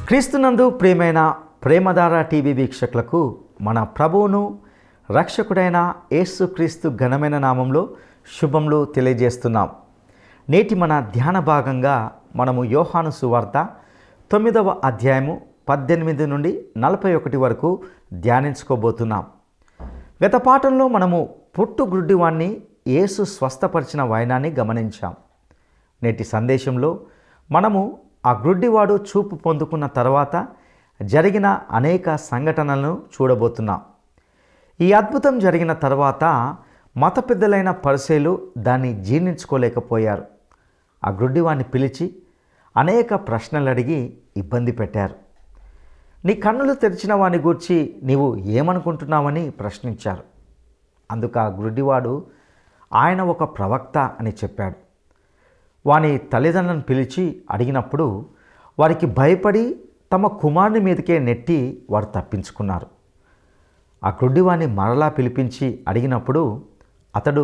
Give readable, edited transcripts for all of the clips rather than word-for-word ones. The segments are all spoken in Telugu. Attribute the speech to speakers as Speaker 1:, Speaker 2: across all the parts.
Speaker 1: క్రీస్తునందు ప్రియమైన ప్రేమధార టీవీ వీక్షకులకు మన ప్రభువును రక్షకుడైన యేసుక్రీస్తు ఘనమైన నామంలో శుభములు తెలియజేస్తున్నాం. నేటి మన ధ్యాన భాగంగా మనము యోహాను సువార్త 9వ అధ్యాయము 18 నుండి 41 వరకు ధ్యానించుకోబోతున్నాం. గత పాఠంలో మనము పుట్టుగుడ్డివాణ్ణి యేసు స్వస్థపరిచిన వైనాన్ని గమనించాం. నేటి సందేశంలో మనము ఆ గ్రుడ్డివాడు చూపు పొందుకున్న తర్వాత జరిగిన అనేక సంఘటనలను చూడబోతున్నాం. ఈ అద్భుతం జరిగిన తర్వాత మత పెద్దలైన పరిసయ్యులు దాన్ని జీర్ణించుకోలేకపోయారు. ఆ గ్రుడ్డివాడిని పిలిచి అనేక ప్రశ్నలు అడిగి ఇబ్బంది పెట్టారు. నీ కన్నులు తెరిచిన వాని గూర్చి నీవు ఏమనుకుంటున్నావని ప్రశ్నించారు. అందుకు ఆ గ్రుడ్డివాడు ఆయన ఒక ప్రవక్త అని చెప్పాడు. వాని తల్లిదండ్రులను పిలిచి అడిగినప్పుడు వారికి భయపడి తమ కుమారుని మీదకే నెట్టి వారు తప్పించుకున్నారు. ఆ గ్రుడ్డివాణ్ణి మరలా పిలిపించి అడిగినప్పుడు అతడు,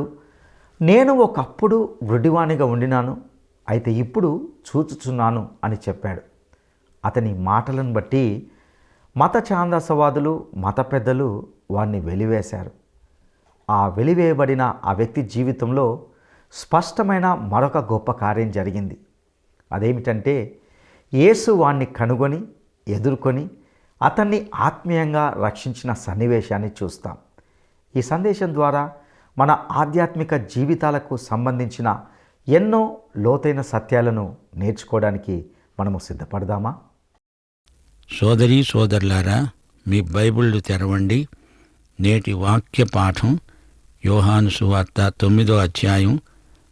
Speaker 1: నేను ఒకప్పుడు గ్రుడ్డివాణిగా ఉండినాను, అయితే ఇప్పుడు చూచుచున్నాను అని చెప్పాడు. అతని మాటలను బట్టి మత ఛాందసవాదులు, మత పెద్దలు వారిని వెలివేశారు. ఆ వెలివేయబడిన ఆ వ్యక్తి జీవితంలో స్పష్టమైన మరొక గొప్ప కార్యం జరిగింది. అదేమిటంటే యేసు వాణ్ణి కనుగొని ఎదుర్కొని అతన్ని ఆత్మీయంగా రక్షించిన సన్నివేశాన్ని చూస్తాం. ఈ సందేశం ద్వారా మన ఆధ్యాత్మిక జీవితాలకు సంబంధించిన ఎన్నో లోతైన సత్యాలను నేర్చుకోవడానికి మనము సిద్ధపడదామా?
Speaker 2: సోదరీ సోదరులారా, మీ బైబిళ్ళు తెరవండి. నేటి వాక్య పాఠం యోహాను సువార్త 9వ అధ్యాయం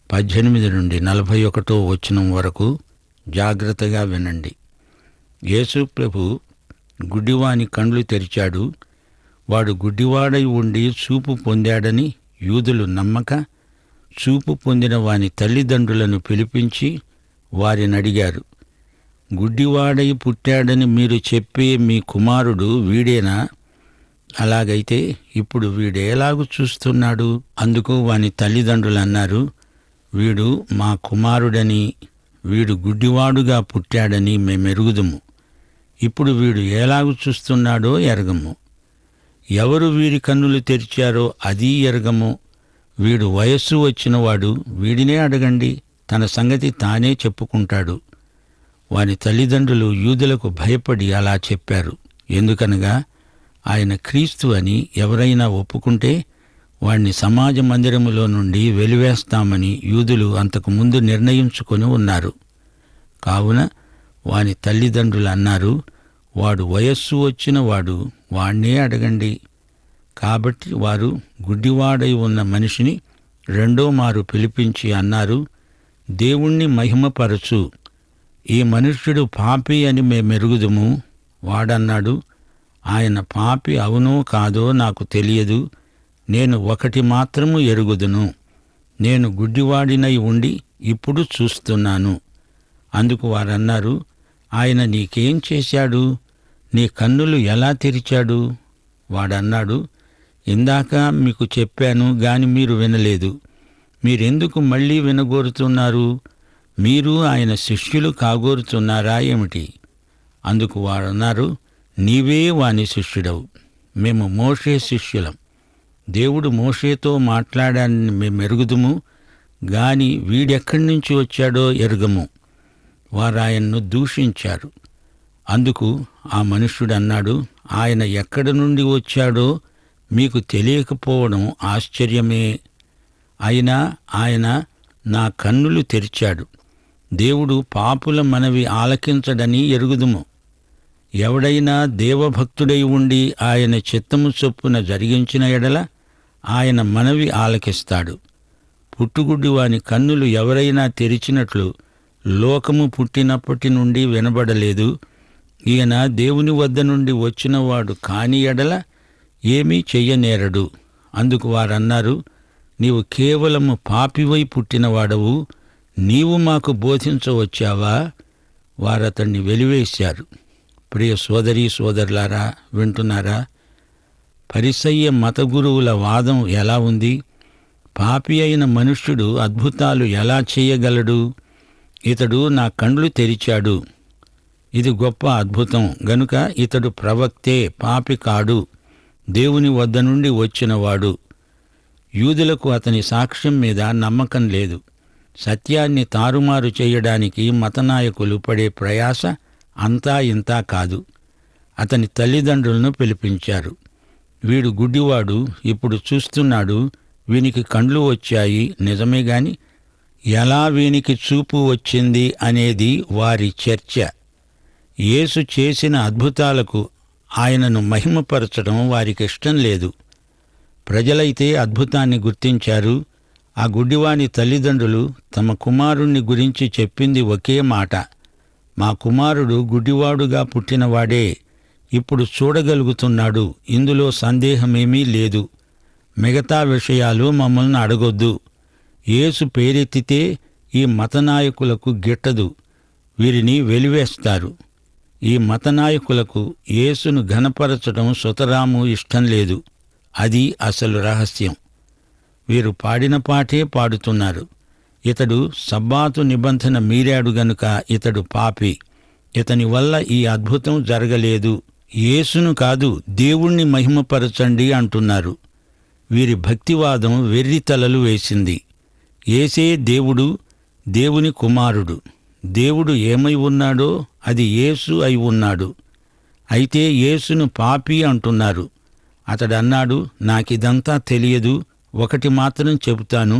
Speaker 2: 18 నుండి 41వ వచనం వరకు జాగ్రత్తగా వినండి. యేసు ప్రభు గుడ్డివాని కండ్లు తెరిచాడు. వాడు గుడ్డివాడై ఉండి చూపు పొందాడని యూదులు నమ్మక చూపు పొందిన వాని తల్లిదండ్రులను పిలిపించి వారిని అడిగారు, గుడ్డివాడై పుట్టాడని మీరు చెప్పే మీ కుమారుడు వీడేనా? అలాగైతే ఇప్పుడు వీడేలాగు చూస్తున్నాడు? అందుకు వాని తల్లిదండ్రులు అన్నారు, వీడు మా కుమారుడని, వీడు గుడ్డివాడుగా పుట్టాడని మేమెరుగుదుము. ఇప్పుడు వీడు ఎలాగు చూస్తున్నాడో ఎరగము. ఎవరు వీడి కన్నులు తెరిచారో అదీ ఎరగము. వీడు వయస్సు వచ్చినవాడు, వీడినే అడగండి, తన సంగతి తానే చెప్పుకుంటాడు. వాని తల్లిదండ్రులు యూదులకు భయపడి అలా చెప్పారు. ఎందుకనగా ఆయన క్రీస్తు అని ఎవరైనా ఒప్పుకుంటే వాణ్ణి సమాజ మందిరములో నుండి వెలివేస్తామని యూదులు అంతకుముందు నిర్ణయించుకొని ఉన్నారు. కావున వాని తల్లిదండ్రులు అన్నారు, వాడు వయస్సు వచ్చిన వాడు, వాణ్ణే అడగండి. కాబట్టి వారు గుడ్డివాడై ఉన్న మనిషిని రెండో మారు పిలిపించి అన్నారు, దేవుణ్ణి మహిమపరచు, ఈ మనుష్యుడు పాపి అని మేమెరుగుదుము. వాడన్నాడు, ఆయన పాపి అవునో కాదో నాకు తెలియదు. నేను ఒకటి మాత్రము ఎరుగుదును, నేను గుడ్డివాడినై ఉండి ఇప్పుడు చూస్తున్నాను. అందుకు వారన్నారు, ఆయన నీకేం చేశాడు? నీ కన్నులు ఎలా తెరిచాడు? వాడన్నాడు, ఇందాక మీకు చెప్పాను గాని మీరు వినలేదు. మీరెందుకు మళ్ళీ వినగోరుతున్నారు? మీరు ఆయన శిష్యులు కాగోరుతున్నారా ఏమిటి? అందుకు వారన్నారు, నీవే వాని శిష్యుడవు, మేము మోషే శిష్యులం. దేవుడు మోషేతో మాట్లాడాన్ని మేమెరుగుదుము గాని వీడెక్కడి నుంచి వచ్చాడో ఎరుగము. వారాయన్ను దూషించారు. అందుకు ఆ మనుష్యుడన్నాడు, ఆయన ఎక్కడి నుండి వచ్చాడో మీకు తెలియకపోవడం ఆశ్చర్యమే. అయినా ఆయన నా కన్నులు తెరిచాడు. దేవుడు పాపుల మనవి ఆలకించడని ఎరుగుదుము. ఎవడైనా దేవభక్తుడై ఉండి ఆయన చిత్తము చొప్పున జరిగించిన ఎడల ఆయన మనవి ఆలకిస్తాడు. పుట్టుగుడ్డి వాని కన్నులు ఎవరైనా తెరిచినట్లు లోకము పుట్టినప్పటి నుండి వినబడలేదు. ఈయన దేవుని వద్ద నుండి వచ్చినవాడు కాని ఎడల ఏమీ చెయ్యనేరడు. అందుకు వారన్నారు, నీవు కేవలము పాపివై పుట్టినవాడవు, నీవు మాకు బోధించవచ్చావా? వారతన్ని వెలివేశారు. ప్రియ సోదరీ సోదరులారా, వింటున్నారా? పరిసయ్య మత గురువుల వాదం ఎలా ఉంది? పాపి అయిన మనుష్యుడు అద్భుతాలు ఎలా చేయగలడు? ఇతడు నా కండ్లు తెరిచాడు. ఇది గొప్ప అద్భుతం గనుక ఇతడు ప్రవక్తే, పాపి కాడు, దేవుని వద్ద నుండి వచ్చినవాడు. యూదులకు అతని సాక్ష్యం మీద నమ్మకం లేదు. సత్యాన్ని తారుమారు చేయడానికి మతనాయకులు పడే ప్రయాస అంతా ఇంతా కాదు. అతని తల్లిదండ్రులను పిలిపించారు. వీడు గుడ్డివాడు, ఇప్పుడు చూస్తున్నాడు, వీనికి కండ్లు వచ్చాయి నిజమే గాని ఎలా వీనికి చూపు వచ్చింది అనేది వారి చర్చ. యేసు చేసిన అద్భుతాలకు ఆయనను మహిమపరచడం వారికిష్టం లేదు. ప్రజలైతే అద్భుతాన్ని గుర్తించారు. ఆ గుడ్డివాని తల్లిదండ్రులు తమ కుమారుణ్ణి గురించి చెప్పింది ఒకే మాట, మా కుమారుడు గుడ్డివాడుగా పుట్టినవాడే, ఇప్పుడు చూడగలుగుతున్నాడు, ఇందులో సందేహమేమీ లేదు. మిగతా విషయాలు మమ్మల్ని అడగొద్దు. యేసు పేరెత్తితే ఈ మతనాయకులకు గిట్టదు, వీరిని వెలివేస్తారు. ఈ మతనాయకులకు యేసును ఘనపరచడం సుతరాము ఇష్టం లేదు. అది అసలు రహస్యం. వీరు పాడిన పాటే పాడుతున్నారు. ఇతడు సబ్బాతు నిబంధన మీరాడు గనుక ఇతడు పాపి, ఇతని వల్ల ఈ అద్భుతం జరగలేదు, యేసును కాదు దేవుణ్ణి మహిమపరచండి అంటున్నారు. వీరి భక్తివాదం వెర్రితలలు వేసింది. యేసే దేవుడు, దేవుని కుమారుడు. దేవుడు ఏమై ఉన్నాడో అది యేసు అయి ఉన్నాడు. అయితే యేసును పాపి అంటున్నారు. అతడన్నాడు, నాకిదంతా తెలియదు, ఒకటి మాత్రం చెబుతాను,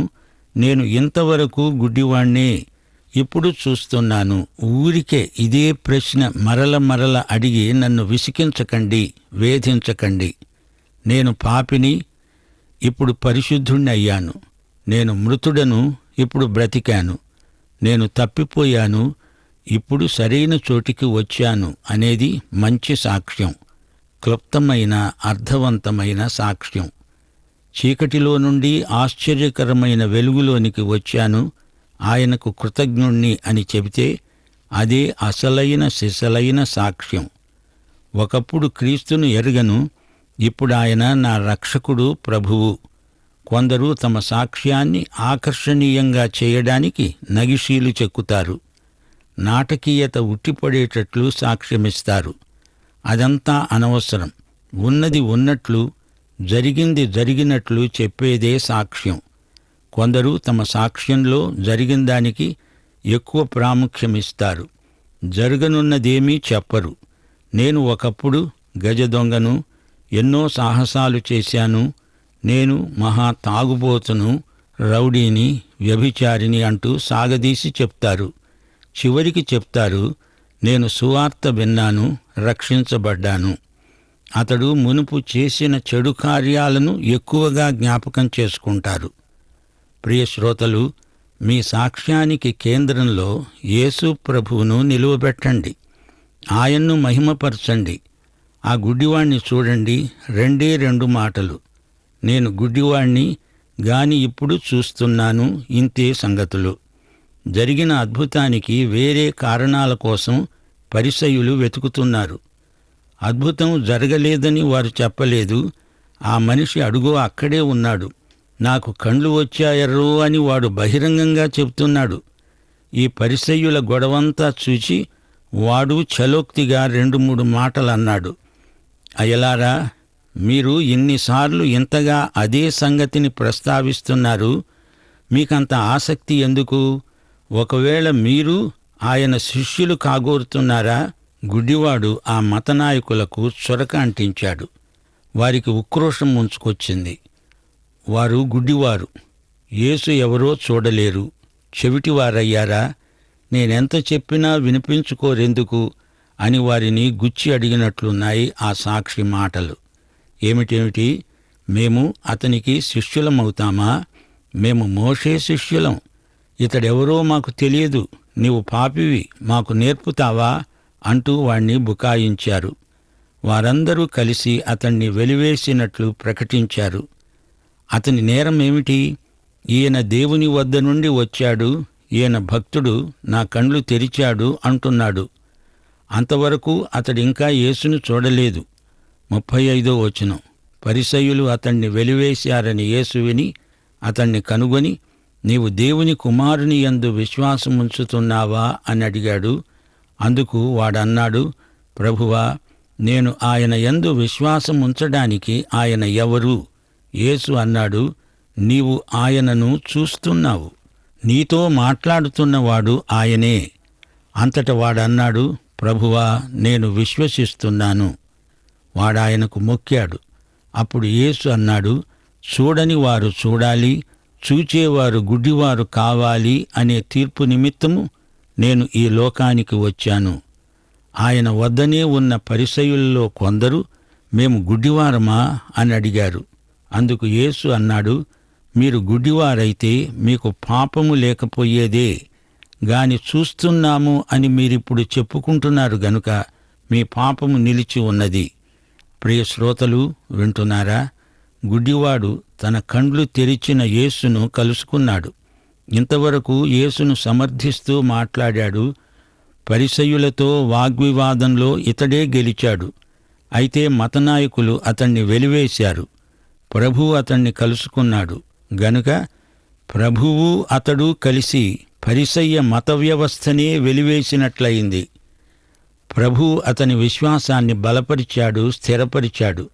Speaker 2: నేను ఇంతవరకు గుడ్డివాణ్ణే, ఇప్పుడు చూస్తున్నాను. ఊరికే ఇదే ప్రశ్న మరల అడిగి నన్ను విసికించకండి, వేధించకండి. నేను పాపిని, ఇప్పుడు పరిశుద్ధుణ్ణి అయ్యాను. నేను మృతుడను, ఇప్పుడు బ్రతికాను. నేను తప్పిపోయాను, ఇప్పుడు సరైన చోటికి వచ్చాను అనేది మంచి సాక్ష్యం, క్లుప్తమైన అర్థవంతమైన సాక్ష్యం. చీకటిలో నుండి ఆశ్చర్యకరమైన వెలుగులోనికి వచ్చాను, ఆయనకు కృతజ్ఞుణ్ణి అని చెబితే అదే అసలైన సిసలైన సాక్ష్యం. ఒకప్పుడు క్రీస్తును ఎరుగను, ఇప్పుడు ఆయన నా రక్షకుడు, ప్రభువు. కొందరు తమ సాక్ష్యాన్ని ఆకర్షణీయంగా చేయడానికి నగిషీలు చెక్కుతారు. నాటకీయత ఉట్టిపడేటట్లు సాక్ష్యమిస్తారు. అదంతా అనవసరం. ఉన్నది ఉన్నట్లు, జరిగింది జరిగినట్లు చెప్పేదే సాక్ష్యం. కొందరు తమ సాక్ష్యంలో జరిగిన దానికి ఎక్కువ ప్రాముఖ్యమిస్తారు, జరగనున్నదేమీ చెప్పరు. నేను ఒకప్పుడు గజ దొంగను, ఎన్నో సాహసాలు చేశాను, నేను మహా తాగుబోతును, రౌడీని, వ్యభిచారిని అంటూ సాగదీసి చెప్తారు. చివరికి చెప్తారు, నేను సువార్త విన్నాను, రక్షించబడ్డాను. అతడు మునుపు చేసిన చెడు కార్యాలను ఎక్కువగా జ్ఞాపకం చేసుకుంటారు. ప్రియ శ్రోతలు, మీ సాక్ష్యానికి కేంద్రంలో యేసు ప్రభువును నిలువబెట్టండి, ఆయన్ను మహిమపరచండి. ఆ గుడ్డివాణ్ణి చూడండి, రెండే రెండు మాటలు, నేను గుడ్డివాణ్ణి గాని ఇప్పుడు చూస్తున్నాను, ఇంతే సంగతులు. జరిగిన అద్భుతానికి వేరే కారణాల కోసం పరిసయ్యులు వెతుకుతున్నారు. అద్భుతం జరగలేదని వారు చెప్పలేదు. ఆ మనిషి అడుగో అక్కడే ఉన్నాడు, నాకు కండ్లు వచ్చాయర్రో అని వాడు బహిరంగంగా చెప్తున్నాడు. ఈ పరిసయ్యుల గొడవంతా చూచి వాడు ఛలోక్తిగా 2-3 మాటలన్నాడు. అయ్యలారా, మీరు ఇన్నిసార్లు ఇంతగా అదే సంగతిని ప్రస్తావిస్తున్నారు, మీకంత ఆసక్తి ఎందుకు? ఒకవేళ మీరు ఆయన శిష్యులు కాగోరుతున్నారా? గుడ్డివాడు ఆ మతనాయకులకు చొరక అంటించాడు. వారికి ఉక్రోషం ముంచుకొచ్చింది. వారు గుడ్డివారు, యేసు ఎవరో చూడలేరు, చెవిటివారయ్యారా, నేనెంత చెప్పినా వినిపించుకోరెందుకు అని వారిని గుచ్చి అడిగినట్లున్నాయి ఆ సాక్షి మాటలు. ఏమిటేమిటి? మేము అతనికి శిష్యులమవుతామా? మేము మోషే శిష్యులం, ఇతడెవరో మాకు తెలియదు, నీవు పాపివి, మాకు నేర్పుతావా అంటూ వాణ్ణి బుకాయించారు. వారందరూ కలిసి అతణ్ణి వెలివేసినట్లు ప్రకటించారు. అతని నేరం ఏమిటి? ఈయన దేవుని వద్ద నుండి వచ్చాడు, ఈయన భక్తుడు, నా కండ్లు తెరిచాడు అంటున్నాడు. అంతవరకు అతడింకా యేసును చూడలేదు. 35వ వచనం, పరిసయ్యులు అతణ్ణి వెలివేశారని యేసు విని అతణ్ణి కనుగొని, నీవు దేవుని కుమారుని యందు విశ్వాసముంచుతున్నావా అని అడిగాడు. అందుకు వాడన్నాడు, ప్రభువా, నేను ఆయన యందు విశ్వాసం ఉంచడానికి ఆయన ఎవరు? యేసు అన్నాడు, నీవు ఆయనను చూస్తున్నావు, నీతో మాట్లాడుతున్నవాడు ఆయనే. అంతట వాడన్నాడు, ప్రభువా, నేను విశ్వసిస్తున్నాను. వాడాయనకు మొక్కాడు. అప్పుడు యేసు అన్నాడు, చూడని వారు చూడాలి, చూచేవారు గుడ్డివారు కావాలి అనే తీర్పు నిమిత్తము నేను ఈ లోకానికి వచ్చాను. ఆయన వద్దనే ఉన్న పరిసయ్యులలో కొందరు, మేము గుడ్డివారమా అని అడిగారు. అందుకు యేసు అన్నాడు, మీరు గుడ్డివారైతే మీకు పాపము లేకపోయేదే గాని చూస్తున్నాము అని మీరిప్పుడు చెప్పుకుంటున్నారు గనుక మీ పాపము నిలిచి ఉన్నది. ప్రియ శ్రోతలు, వింటున్నారా? గుడ్డివాడు తన కండ్లు తెరిచిన యేసును కలుసుకున్నాడు. ఇంతవరకు యేసును సమర్థిస్తూ మాట్లాడాడు. పరిసయ్యులతో వాగ్వివాదంలో ఇతడే గెలిచాడు. అయితే మతనాయకులు అతణ్ణి వెలివేశారు. ప్రభువు అతణ్ణి కలుసుకున్నాడు గనుక ప్రభువు అతడు కలిసి పరిసయ్య మత వ్యవస్థనే వెలివేసినట్లయింది. ప్రభువు అతని విశ్వాసాన్ని బలపరిచాడు, స్థిరపరిచాడు.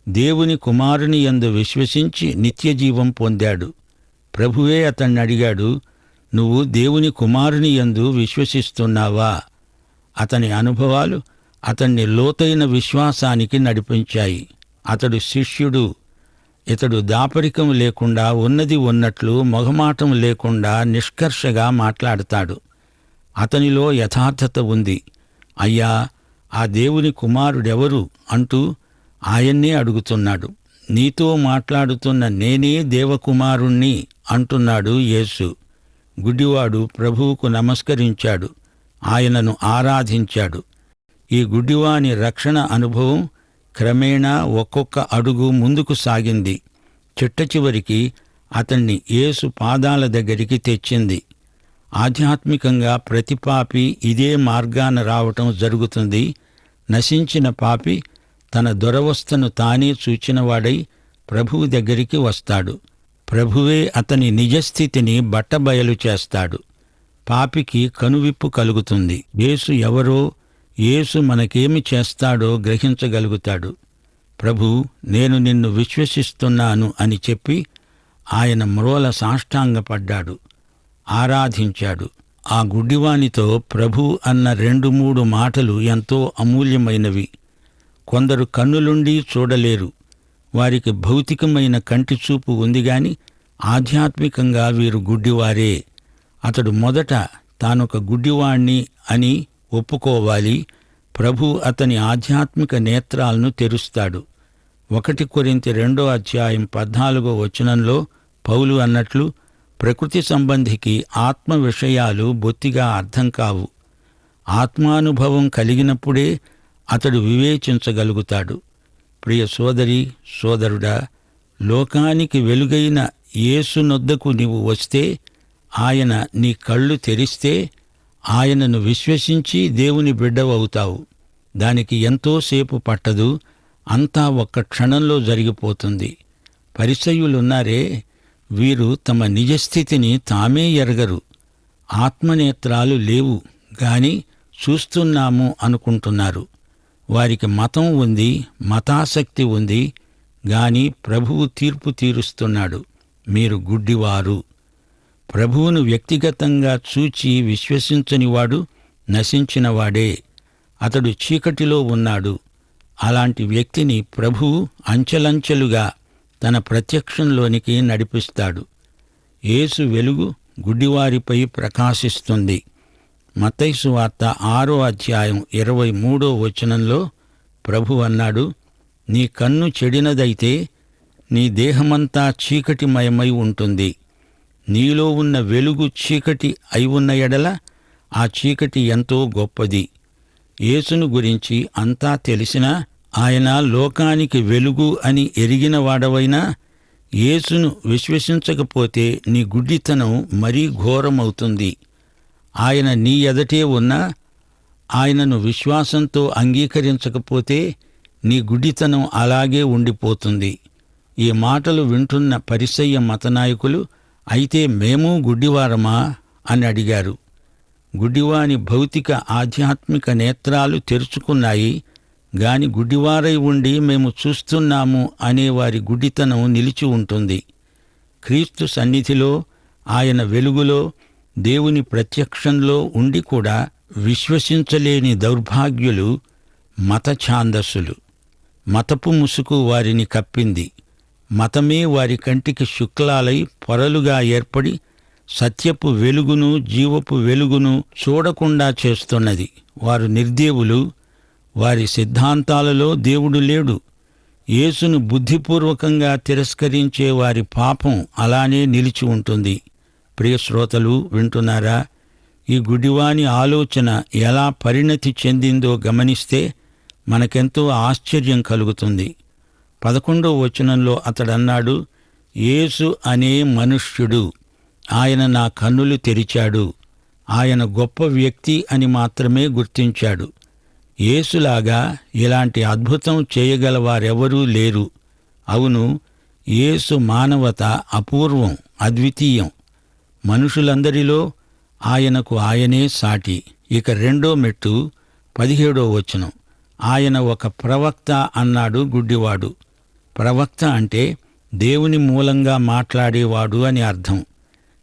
Speaker 2: దేవుని కుమారుని యందు విశ్వసించి నిత్యజీవం పొందాడు. ప్రభువే అతన్ని అడిగాడు, నువ్వు దేవుని కుమారుని యందు విశ్వసిస్తున్నావా? అతని అనుభవాలు అతన్ని లోతైన విశ్వాసానికి నడిపించాయి. అతడు శిష్యుడు. ఇతడు దాపరికం లేకుండా ఉన్నది ఉన్నట్లు మొహమాటం లేకుండా నిష్కర్షగా మాట్లాడతాడు. అతనిలో యథార్థత ఉంది. అయ్యా, ఆ దేవుని కుమారుడెవరు అంటూ ఆయన్నే అడుగుతున్నాడు. నీతో మాట్లాడుతున్న నేనే దేవకుమారుణ్ణి అంటున్నాడు యేసు. గుడ్డివాడు ప్రభువుకు నమస్కరించాడు, ఆయనను ఆరాధించాడు. ఈ గుడ్డివాని రక్షణ అనుభవం క్రమేణా ఒక్కొక్క అడుగు ముందుకు సాగింది. చిట్టచివరికి అతన్ని యేసు పాదాల దగ్గరికి తెచ్చింది. ఆధ్యాత్మికంగా ప్రతి పాపి ఇదే మార్గాన రావటం జరుగుతుంది. నశించిన పాపి తన దురవస్థను తానే చూచినవాడై ప్రభువు దగ్గరికి వస్తాడు. ప్రభువే అతని నిజస్థితిని బట్టబయలు చేస్తాడు. పాపికి కనువిప్పు కలుగుతుంది. యేసు ఎవరో, యేసు మనకేమి చేస్తాడో గ్రహించగలుగుతాడు. ప్రభూ, నేను నిన్ను విశ్వసిస్తున్నాను అని చెప్పి ఆయన మ్రోల సాష్టాంగపడ్డాడు, ఆరాధించాడు. ఆ గుడ్డివానితో ప్రభు అన్న 2-3 మాటలు ఎంతో అమూల్యమైనవి. కొందరు కన్నులుండి చూడలేరు. వారికి భౌతికమైన కంటిచూపు ఉంది గాని ఆధ్యాత్మికంగా వీరు గుడ్డివారే. అతడు మొదట తానొక గుడ్డివాణ్ణి అని ఒప్పుకోవాలి. ప్రభు అతని ఆధ్యాత్మిక నేత్రాలను తెరుస్తాడు. 1 కొరింథీ 2:14 పౌలు అన్నట్లు, ప్రకృతి సంబంధికి ఆత్మ విషయాలు బొత్తిగా అర్థం కావు. ఆత్మానుభవం కలిగినప్పుడే అతడు వివేచించగలుగుతాడు. ప్రియ సోదరి, సోదరుడా, లోకానికి వెలుగైన యేసునొద్దకు నీవు వస్తే, ఆయన నీ కళ్ళు తెరిస్తే, ఆయనను విశ్వసించి దేవుని బిడ్డవవుతావు. దానికి ఎంతోసేపు పట్టదు, అంతా ఒక్క క్షణంలో జరిగిపోతుంది. పరిసయ్యులున్నారే, వీరు తమ నిజస్థితిని తామే ఎరగరు. ఆత్మనేత్రాలు లేవు గాని చూస్తున్నాము అనుకుంటున్నారు. వారికి మతం ఉంది, మతాసక్తి ఉంది గాని ప్రభువు తీర్పు తీరుస్తున్నాడు. మీరు గుడ్డివారు. ప్రభువును వ్యక్తిగతంగా చూచి విశ్వసించనివాడు నశించినవాడే. అతడు చీకటిలో ఉన్నాడు. అలాంటి వ్యక్తిని ప్రభువు అంచెలంచెలుగా తన ప్రత్యక్షంలోనికి నడిపిస్తాడు. యేసు వెలుగు గుడ్డివారిపై ప్రకాశిస్తుంది. మత్తయి సువార్త 6:23 ప్రభు అన్నాడు, నీ కన్ను చెడినదైతే నీ దేహమంతా చీకటిమయమై ఉంటుంది. నీలో ఉన్న వెలుగు చీకటి అయి ఉన్న ఎడల ఆ చీకటి ఎంతో గొప్పది. యేసును గురించి అంతా తెలిసినా, ఆయన లోకానికి వెలుగు అని ఎరిగిన వాడవైనా, యేసును విశ్వసించకపోతే నీ గుడ్డితనం మరీ ఘోరమవుతుంది. ఆయన నీ ఎదటే ఉన్నా, ఆయనను విశ్వాసంతో అంగీకరించకపోతే నీ గుడ్డితనం అలాగే ఉండిపోతుంది. ఈ మాటలు వింటున్న పరిసయ్య మతనాయకులు, అయితే మేము గుడ్డివారమా అని అడిగారు. గుడ్డివాని భౌతిక ఆధ్యాత్మిక నేత్రాలు తెరుచుకున్నాయి, గాని గుడ్డివారై ఉండి మేము చూస్తున్నాము అనేవారి గుడ్డితనం నిలిచి ఉంటుంది. క్రీస్తు సన్నిధిలో, ఆయన వెలుగులో, దేవుని ప్రత్యక్షంలో ఉండి కూడా విశ్వసించలేని దౌర్భాగ్యులు మత ఛాందస్సులు. మతపు ముసుగు వారిని కప్పింది. మతమే వారి కంటికి శుక్లాలై పొరలుగా ఏర్పడి సత్యపు వెలుగును, జీవపు వెలుగును చూడకుండా చేస్తున్నది. వారు నిర్దేవులు. వారి సిద్ధాంతాలలో దేవుడు లేడు. యేసును బుద్ధిపూర్వకంగా తిరస్కరించే వారి పాపం అలానే నిలిచి ఉంటుంది. ప్రియ శ్రోతలు, వింటున్నారా? ఈ గుడివాని ఆలోచన ఎలా పరిణతి చెందిందో గమనిస్తే మనకెంతో ఆశ్చర్యం కలుగుతుంది. 11వ వచనంలో అతడన్నాడు, యేసు అనే మనుష్యుడు, ఆయన నా కన్నులు తెరిచాడు. ఆయన గొప్ప వ్యక్తి అని మాత్రమే గుర్తించాడు. యేసులాగా ఇలాంటి అద్భుతం చేయగలవారెవరూ లేరు. అవును, యేసు మానవత అపూర్వం, అద్వితీయం. మనుషులందరిలో ఆయనకు ఆయనే సాటి. ఇక రెండో మెట్టు 17వ వచనం. ఆయన ఒక ప్రవక్త అన్నాడు గుడ్డివాడు. ప్రవక్త అంటే దేవుని మూలంగా మాట్లాడేవాడు అని అర్థం.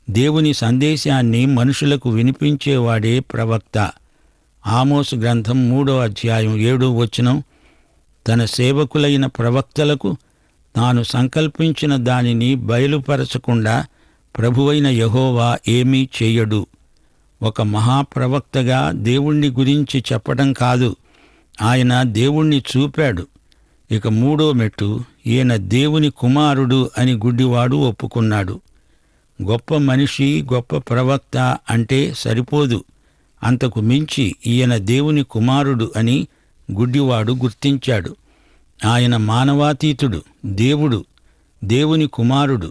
Speaker 2: దేవుని సందేశాన్ని మనుషులకు వినిపించేవాడే ప్రవక్త. ఆమోసు గ్రంథం 3వ అధ్యాయం 7వ వచనం. తన సేవకులైన ప్రవక్తలకు తాను సంకల్పించిన దానిని బయలుపరచకుండా ప్రభువైన యెహోవా ఏమీ చెయ్యడు. ఒక మహాప్రవక్తగా దేవుణ్ణి గురించి చెప్పడం కాదు, ఆయన దేవుణ్ణి చూపాడు. ఇక మూడో మెట్టు, ఈయన దేవుని కుమారుడు అని గుడ్డివాడు ఒప్పుకున్నాడు. గొప్ప మనిషి, గొప్ప ప్రవక్త అంటే సరిపోదు. అంతకు మించి ఈయన దేవుని కుమారుడు అని గుడ్డివాడు గుర్తించాడు. ఆయన మానవాతీతుడు, దేవుడు, దేవుని కుమారుడు.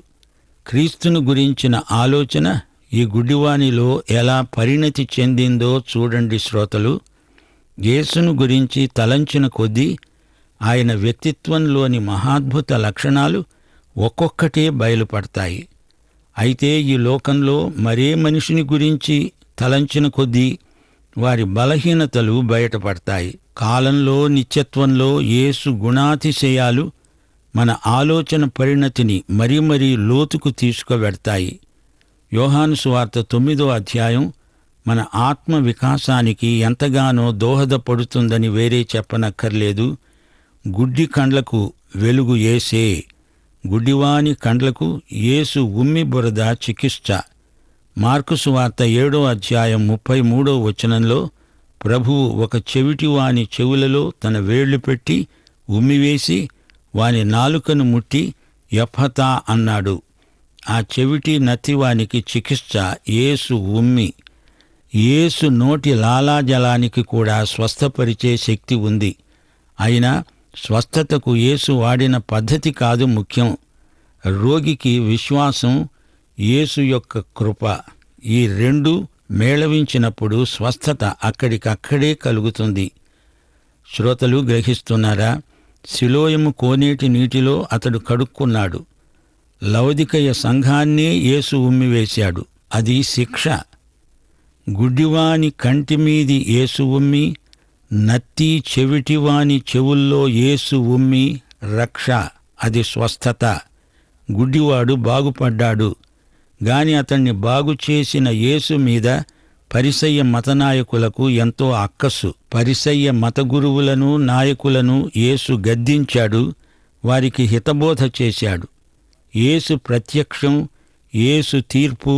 Speaker 2: క్రీస్తును గురించిన ఆలోచన ఈ గుడ్డివానిలో ఎలా పరిణతి చెందిందో చూడండి శ్రోతలు. యేసును గురించి తలంచిన కొద్దీ ఆయన వ్యక్తిత్వంలోని మహాద్భుత లక్షణాలు ఒక్కొక్కటే బయలుపడతాయి. అయితే ఈ లోకంలో మరే మనిషిని గురించి తలంచిన కొద్దీ వారి బలహీనతలు బయటపడతాయి. కాలంలో, నిత్యత్వంలో యేసు గుణాతిశయాలు మన ఆలోచన పరిణతిని మరీ మరీ లోతుకు తీసుకువెడతాయి. యోహాను సువార్త 9వ అధ్యాయం మన ఆత్మ వికాసానికి ఎంతగానో దోహదపడుతుందని వేరే చెప్పనక్కర్లేదు. గుడ్డి కండ్లకు వెలుగు యేసే. గుడ్డివాని కండ్లకు యేసు ఉమ్మి బురద చికిత్స. మార్కు సువార్త 7వ అధ్యాయం 33వ వచనంలో ప్రభువు ఒక చెవిటివాని చెవులలో తన వేళ్లు పెట్టి ఉమ్మివేసి వాని నాలుకను ముట్టి ఎఫ్ఫతా అన్నాడు. ఆ చెవిటి నత్తివానికి చికిత్స యేసు ఉమ్మి. యేసు నోటి లాలాజలానికి కూడా స్వస్థపరిచే శక్తి ఉంది. అయినా స్వస్థతకు యేసు వాడిన పద్ధతి కాదు ముఖ్యం. రోగికి విశ్వాసం, యేసు యొక్క కృప, ఈ రెండు మేళవించినప్పుడు స్వస్థత అక్కడికక్కడే కలుగుతుంది. శ్రోతలు గ్రహిస్తున్నారా? సిలోయము కోనేటి నీటిలో అతడు కడుక్కున్నాడు. లవదికయ సంఘాన్నే యేసు ఉమ్మివేశాడు. అది శిక్ష. గుడ్డివాని కంటిమీది యేసు ఉమ్మి, నత్తి చెవిటివాని చెవుల్లో యేసు ఉమ్మి రక్ష. అది స్వస్థత. గుడ్డివాడు బాగుపడ్డాడు. గాని అతన్ని బాగుచేసిన యేసు మీద పరిసయ్య మతనాయకులకు ఎంతో అక్కసు. పరిసయ్య మత గురువులను, నాయకులను యేసు గద్దించాడు, వారికి హితబోధ చేశాడు. యేసు ప్రత్యక్షం, యేసు తీర్పు,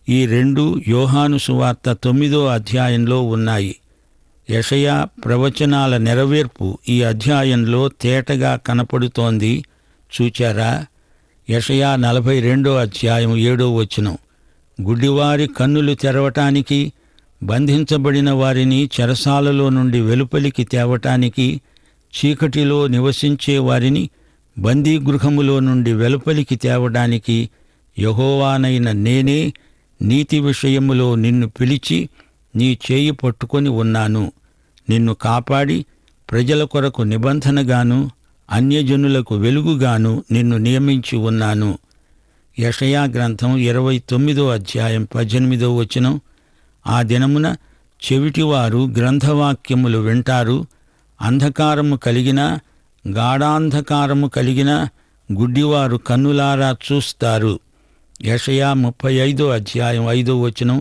Speaker 2: ఈ రెండు యోహాను సువార్త 9వ అధ్యాయంలో ఉన్నాయి. యెషయా ప్రవచనాల నెరవేర్పు ఈ అధ్యాయంలో తేటగా కనపడుతోంది. చూచారా? యెషయా 42వ అధ్యాయం 7వ వచనం. గుడ్డివారి కన్నులు తెరవటానికి, బంధించబడిన వారిని చెరసాలలో నుండి వెలుపలికి తేవటానికి, చీకటిలో నివసించే వారిని బందీగృహములో నుండి వెలుపలికి తేవడానికి యెహోవానైన నేనే నీతి విషయములో నిన్ను పిలిచి నీ చేయి పట్టుకొని ఉన్నాను. నిన్ను కాపాడి ప్రజల కొరకు నిబంధనగాను అన్యజనులకు వెలుగుగాను నిన్ను నియమించి ఉన్నాను. యెషయా గ్రంథం 29వ అధ్యాయం 18వ వచనం. ఆ దినమున చెవిటివారు గ్రంథవాక్యములు వింటారు. అంధకారము కలిగిన, గాఢాంధకారము కలిగిన గుడ్డివారు కన్నులారా చూస్తారు. యెషయా 35:5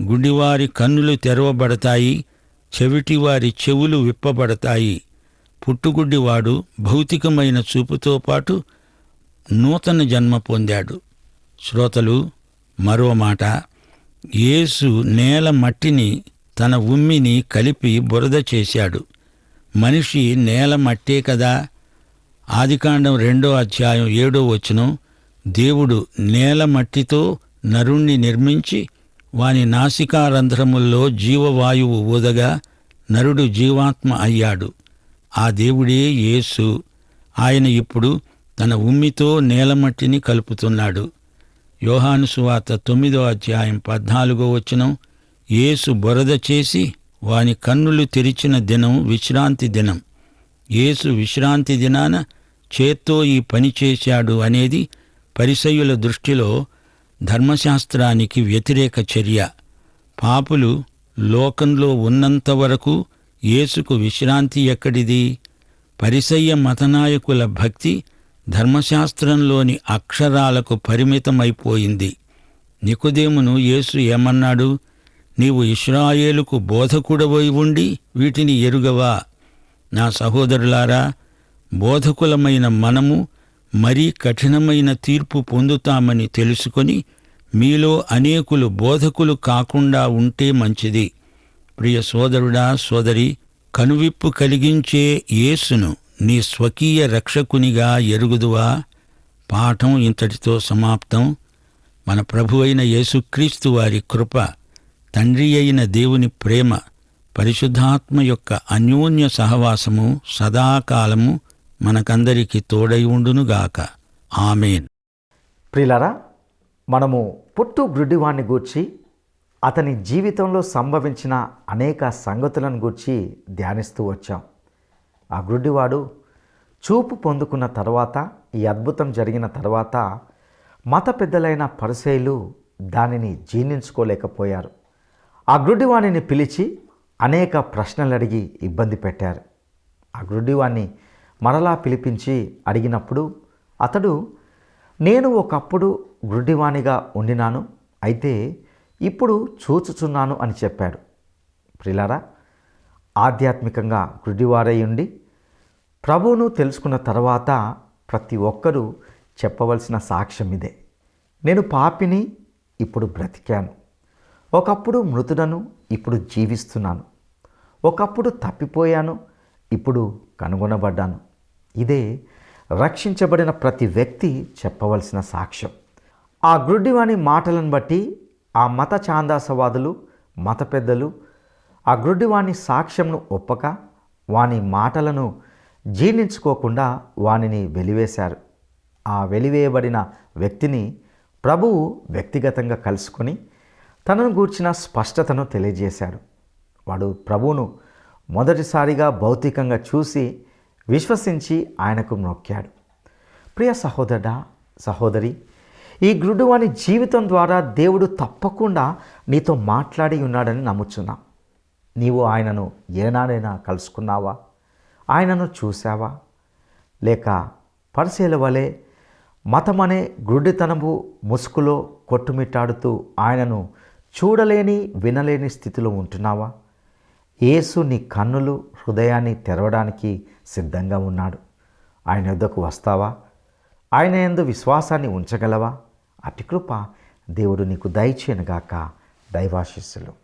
Speaker 2: గుడ్డివారి కన్నులు తెరవబడతాయి, చెవిటివారి చెవులు విప్పబడతాయి. పుట్టుగుడ్డివాడు భౌతికమైన చూపుతో పాటు నూతన జన్మ పొందాడు. శ్రోతలు, మరో మాట, యేసు నేల మట్టిని తన ఉమ్మిని కలిపి బురద చేశాడు. మనిషి నేల మట్టే కదా. ఆదికాండం 2:7 దేవుడు నేల మట్టితో నరుణ్ణి నిర్మించి వాని నాసికారంధ్రముల్లో జీవవాయువు ఊదగా నరుడు జీవాత్మ అయ్యాడు. ఆ దేవుడే యేసు. ఆయన ఇప్పుడు తన ఉమ్మితో నేలమట్టిని కలుపుతున్నాడు. యోహాను సువార్త 9:14 యేసు బురద చేసి వాని కన్నులు తెరిచిన దినం విశ్రాంతి దినం. యేసు విశ్రాంతి దినాన చేత్తో ఈ పని చేశాడు అనేది పరిసయ్యుల దృష్టిలో ధర్మశాస్త్రానికి వ్యతిరేక చర్య. పాపులు లోకంలో ఉన్నంతవరకు యేసుకు విశ్రాంతి ఎక్కడిది? పరిసయ్య మతనాయకుల భక్తి ధర్మశాస్త్రంలోని అక్షరాలకు పరిమితమైపోయింది. నికోదేమును యేసు ఏమన్నాడు? నీవు ఇశ్రాయేలుకు బోధకుడవై ఉండి వీటిని ఎరుగవా? నా సహోదరులారా, బోధకులమైన మనము మరీ కఠినమైన తీర్పు పొందుతామని తెలుసుకొని మీలో అనేకులు బోధకులు కాకుండా ఉంటే మంచిది. ప్రియ సోదరుడా, సోదరి, కనువిప్పు కలిగించే యేసును నీ స్వకీయ రక్షకునిగా ఎరుగుదువా? పాఠం ఇంతటితో సమాప్తం. మన ప్రభువైన యేసుక్రీస్తు వారి కృప, తండ్రి అయిన దేవుని ప్రేమ, పరిశుద్ధాత్మ యొక్క అన్యోన్య సహవాసము సదాకాలము మనకందరికీ తోడై ఉండునుగాక. ఆమేన్.
Speaker 1: ప్రియులారా, మనము పుట్టు గ్రుడ్డివాణ్ణి గూర్చి అతని జీవితంలో సంభవించిన అనేక సంగతులను గూర్చి ధ్యానిస్తూ వచ్చాం. ఆ గ్రుడ్డివాడు చూపు పొందుకున్న తర్వాత, ఈ అద్భుతం జరిగిన తర్వాత మత పెద్దలైన పరిసయ్యులు దానిని జీర్ణించుకోలేకపోయారు. ఆ గ్రుడ్డివాణిని పిలిచి అనేక ప్రశ్నలు అడిగి ఇబ్బంది పెట్టారు. ఆ గ్రుడ్డివాణ్ణి మరలా పిలిపించి అడిగినప్పుడు అతడు, నేను ఒకప్పుడు గ్రుడ్డివాణిగా ఉండినాను, అయితే ఇప్పుడు చూచుచున్నాను అని చెప్పాడు. ప్రియులారా, ఆధ్యాత్మికంగా గ్రుడ్డివారై ఉండి ప్రభువును తెలుసుకున్న తర్వాత ప్రతి ఒక్కరూ చెప్పవలసిన సాక్ష్యం ఇదే. నేను పాపిని, ఇప్పుడు బ్రతికాను. ఒకప్పుడు మృతుడను, ఇప్పుడు జీవిస్తున్నాను. ఒకప్పుడు తప్పిపోయాను, ఇప్పుడు కనుగొనబడ్డాను. ఇదే రక్షించబడిన ప్రతి వ్యక్తి చెప్పవలసిన సాక్ష్యం. ఆ గ్రుడ్డివాని మాటలను బట్టి ఆ మత ఛాందాసవాదులు, మత పెద్దలు ఆ గ్రుడ్డివాని సాక్ష్యంను ఒప్పక వాని మాటలను జీర్ణించుకోకుండా వానిని వెలివేశారు. ఆ వెలివేయబడిన వ్యక్తిని ప్రభువు వ్యక్తిగతంగా కలుసుకొని తనను గూర్చిన స్పష్టతను తెలియజేశాడు. వాడు ప్రభువును మొదటిసారిగా భౌతికంగా చూసి విశ్వసించి ఆయనకు మొక్కాడు. ప్రియ సహోదరుడా, సహోదరి, ఈ గ్రుడ్డివాని జీవితం ద్వారా దేవుడు తప్పకుండా నీతో మాట్లాడి ఉన్నాడని నమ్ముచున్నాం. నీవు ఆయనను ఏనాడైనా కలుసుకున్నావా? ఆయనను చూసావా? లేక పరిసయ్యుల వలె మతమనే గ్రుడ్డితనము ముసుగులో కొట్టుమిట్టాడుతూ ఆయనను చూడలేని, వినలేని స్థితిలో ఉంటున్నావా? యేసు నీ కన్నులు, హృదయాన్ని తెరవడానికి సిద్ధంగా ఉన్నాడు. ఆయన యొద్దకు వస్తావా? ఆయన యందు విశ్వాసాన్ని ఉంచగలవా? అట్టి కృప దేవుడు నీకు దయచేయనుగాక. దైవాశీస్సులు.